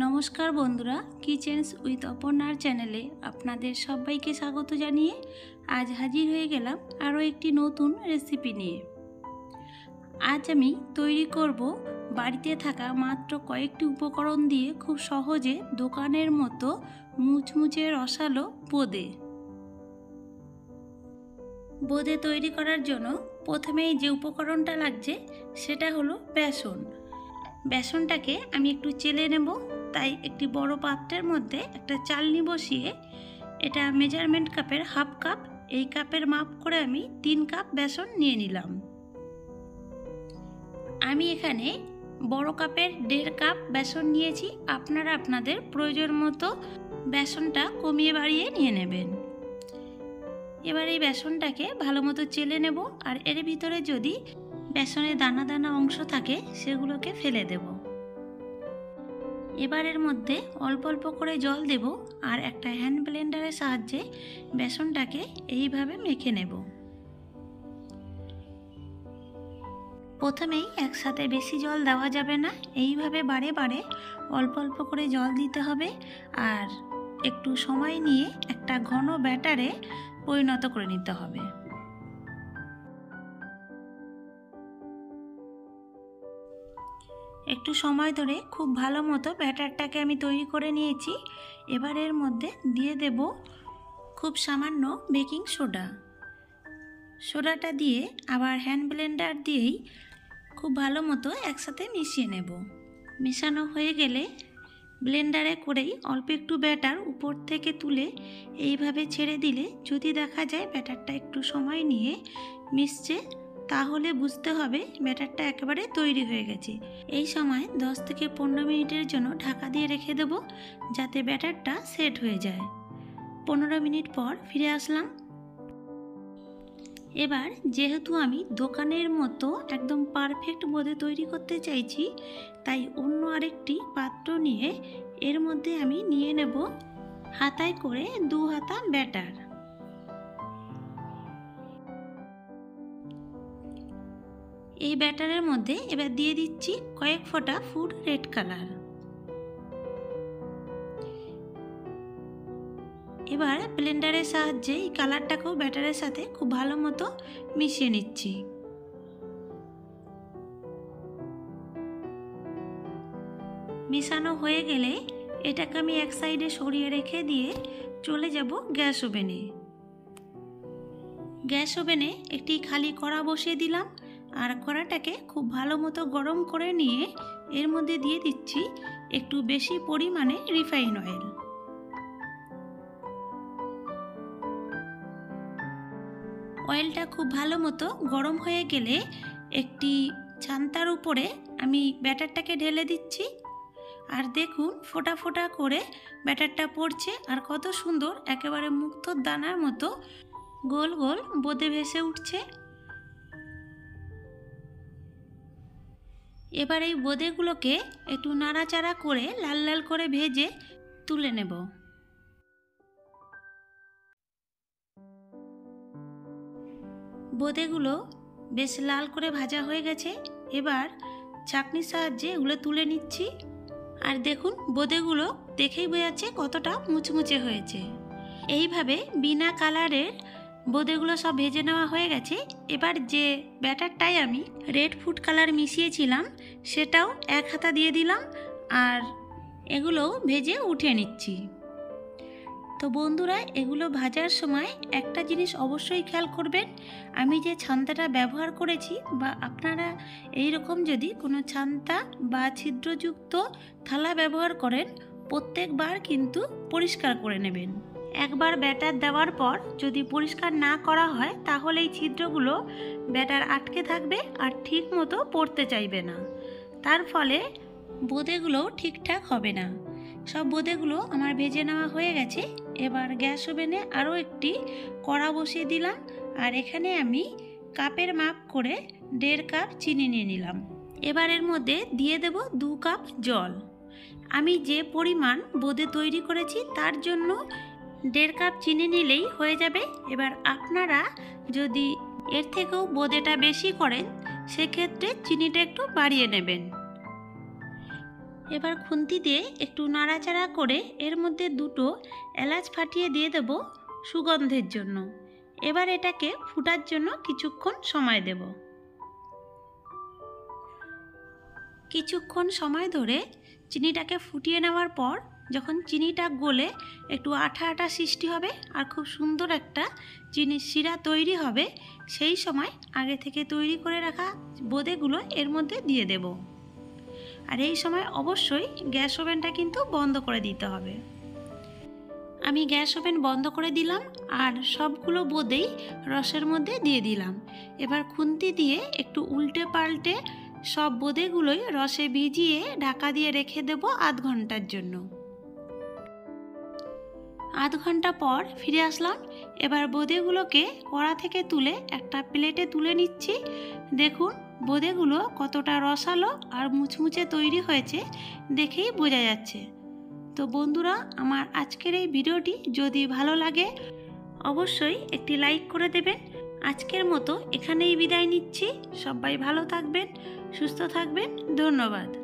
নমস্কার বন্ধুরা, kitchens with অপর্ণার চ্যানেলে আপনাদের সবাইকে স্বাগত জানিয়ে আজ হাজির হয়ে গেলাম আরও একটি নতুন রেসিপি নিয়ে। আজ আমি তৈরি করব বাড়িতে থাকা মাত্র কয়েকটি উপকরণ দিয়ে খুব সহজে দোকানের মতো মুচমুচে রসালো বোঁদে। বোঁদে তৈরি করার জন্য প্রথমেই যে উপকরণটা লাগছে সেটা হলো বেসন। বেসনটাকে আমি একটু চেলে নেব, তাই একটি বড় পাত্রের মধ্যে একটা চালনি বসিয়ে এটা মেজারমেন্ট কাপের হাফ কাপ, এই কাপের মাপ করে আমি 3 কাপ বেসন নিয়ে নিলাম। আমি এখানে বড় কাপের 1.5 কাপ বেসন নিয়েছি। আপনারা আপনাদের প্রয়োজন মতো বেসনটা কমিয়ে বাড়িয়ে নিয়ে নেবেন। এবার এই বেসনটাকে ভালো মতো চেলে নেব, আর এর ভিতরে যদি বেসনের দানা দানা অংশ থাকে সেগুলোকে ফেলে দেব। এবার এর মধ্যে অল্প অল্প করে জল দেব, আর একটা হ্যান্ড ব্লেন্ডারের সাহায্যে বেসনটাকে এইভাবে মেখে নেব। প্রথমেই একসাথে বেশি জল দেওয়া যাবে না, এইভাবে বারে বারে অল্প অল্প করে জল দিতে হবে, আর একটু সময় নিয়ে একটা ঘন ব্যাটারে পরিণত করে নিতে হবে। একটু সময় ধরে খুব ভালো মতো ব্যাটারটাকে আমি তৈরি করে নিয়েছি। এবার এর মধ্যে দিয়ে দেব খুব সামান্য বেকিং সোডা। সোডাটা দিয়ে আবার হ্যান্ড ব্লেন্ডার দিয়েই খুব ভালো মতো একসাথে মিশিয়ে নেব। মেশানো হয়ে গেলে ব্লেন্ডারে করেই অল্প একটু ব্যাটার উপর থেকে তুলে এইভাবে ছেড়ে দিলে যদি দেখা যায় ব্যাটারটা একটু সময় নিয়ে মিশছে, তাহলে বুঝতে হবে ব্যাটারটা একেবারে তৈরি হয়ে গেছে। এই সময় 10 থেকে 15 মিনিটের জন্য ঢাকা দিয়ে রেখে দেব, যাতে ব্যাটারটা সেট হয়ে যায়। 15 মিনিট পর ফিরে আসলাম। এবার যেহেতু আমি দোকানের মতো একদম পারফেক্ট বোঁদে তৈরি করতে চাইছি, তাই অন্য আরেকটি পাত্র নিয়ে এর মধ্যে আমি নিয়ে নেব হাতায় করে 2 হাতা ব্যাটার। এই ব্যাটারের মধ্যে এবার দিয়ে দিচ্ছি কয়েক ফোঁটা ফুড রেড কালার। এবার ব্লেন্ডারের সাহায্যে এই কালারটাকেও ব্যাটারের সাথে খুব ভালো মতো মিশিয়ে নিচ্ছি। মেশানো হয়ে গেলে এটাকে আমি এক সাইডে সরিয়ে রেখে দিয়ে চলে যাব গ্যাস ওভেনে। গ্যাস ওভেনে একটি খালি কড়া বসিয়ে দিলাম, আর কড়াটাকে খুব ভালো মতো গরম করে নিয়ে এর মধ্যে দিয়ে দিচ্ছি একটু বেশি পরিমাণে রিফাইন অয়েল। অয়েলটা খুব ভালো মতো গরম হয়ে গেলে একটি ছান্তার উপরে আমি ব্যাটারটাকে ঢেলে দিচ্ছি, আর দেখুন ফোঁটা ফোঁটা করে ব্যাটারটা পড়ছে, আর কত সুন্দর একেবারে মুক্তোর দানার মতো গোল গোল বোঁদে ভেসে উঠছে। এবার এই বোঁদেগুলোকে একটু নাড়াচাড়া করে লাল লাল করে ভেজে তুলে নেব। বোঁদেগুলো বেশ লাল করে ভাজা হয়ে গেছে। এবার চাকনির সাহায্যে এগুলো তুলে নিচ্ছি, আর দেখুন বোঁদেগুলো দেখেই বোঝা যাচ্ছে কতটা মুচমুচে হয়েছে। এইভাবে বিনা কালারের বোঁদেগুলো সব ভেজে নেওয়া হয়ে গেছে। এবার যে ব্যাটারটাই আমি রেড ফুড কালার মিশিয়েছিলাম সেটাও 1 হাতা দিয়ে দিলাম, আর এগুলোও ভেজে উঠিয়ে নিচ্ছি। তো বন্ধুরা, এগুলো ভাজার সময় একটা জিনিস অবশ্যই খেয়াল করবেন, আমি যে ছান্তাটা ব্যবহার করেছি, বা আপনারা এই রকম যদি কোনো ছান্তা বা ছিদ্রযুক্ত থালা ব্যবহার করেন, প্রত্যেকবার কিন্তু পরিষ্কার করে নেবেন। একবার ব্যাটার দেওয়ার পর যদি পরিষ্কার না করা হয়, তাহলে এই ছিদ্রগুলো ব্যাটার আটকে থাকবে আর ঠিক মতো পড়তে চাইবে না, তার ফলে বোঁদেগুলো ঠিকঠাক হবে না। সব বোঁদেগুলো আমার ভেজে নেওয়া হয়ে গেছে। এবার গ্যাস ওভেনে আরও একটি কড়া বসিয়ে দিলাম, আর এখানে আমি কাপের মাপ করে 1.5 কাপ চিনি নিয়ে নিলাম। এবার এর মধ্যে দিয়ে দেব 2 কাপ জল। আমি যে পরিমাণ বোঁদে তৈরি করেছি তার জন্য 1.5 কাপ চিনি নিলেই হয়ে যাবে। এবার আপনারা যদি এর থেকেও বোঁদেটা বেশি করেন, সেক্ষেত্রে চিনিটা একটু বাড়িয়ে নেবেন। এবার খুন্তি দিয়ে একটু নাড়াচাড়া করে এর মধ্যে দুটো এলাচ ফাটিয়ে দিয়ে দেব সুগন্ধের জন্য। এবার এটাকে ফুটার জন্য কিছুক্ষণ সময় দেব। কিছুক্ষণ সময় ধরে চিনিটাকে ফুটিয়ে নেওয়ার পর যখন চিনিটা গলে একটু আঠা আঠা সৃষ্টি হবে আর খুব সুন্দর একটা চিনির শিরা তৈরি হবে, সেই সময় আগে থেকে তৈরি করে রাখা বোঁদেগুলো এর মধ্যে দিয়ে দেব। আর এই সময় অবশ্যই গ্যাস ওভেনটা কিন্তু বন্ধ করে দিতে হবে। আমি গ্যাস ওভেন বন্ধ করে দিলাম আর সবগুলো বোঁদেই রসের মধ্যে দিয়ে দিলাম। এবার খুন্তি দিয়ে একটু উল্টে পাল্টে সব বোঁদেগুলোই রসে ভিজিয়ে ঢাকা দিয়ে রেখে দেব আধ ঘন্টার জন্য। আধ ঘন্টা পর ফিরে আসলাম। এবার বোঁদেগুলোকে কড়া থেকে তুলে একটা প্লেটে তুলে নিচ্ছি। দেখুন বোঁদেগুলো কতটা রসালো আর মুচমুচে তৈরি হয়েছে, দেখেই বোঝা যাচ্ছে। তো বন্ধুরা, আমার আজকের এই ভিডিওটি যদি ভালো লাগে অবশ্যই একটি লাইক করে দেবেন। আজকের মতো এখানেই বিদায় নিচ্ছি। সবাই ভালো থাকবেন, সুস্থ থাকবেন। ধন্যবাদ।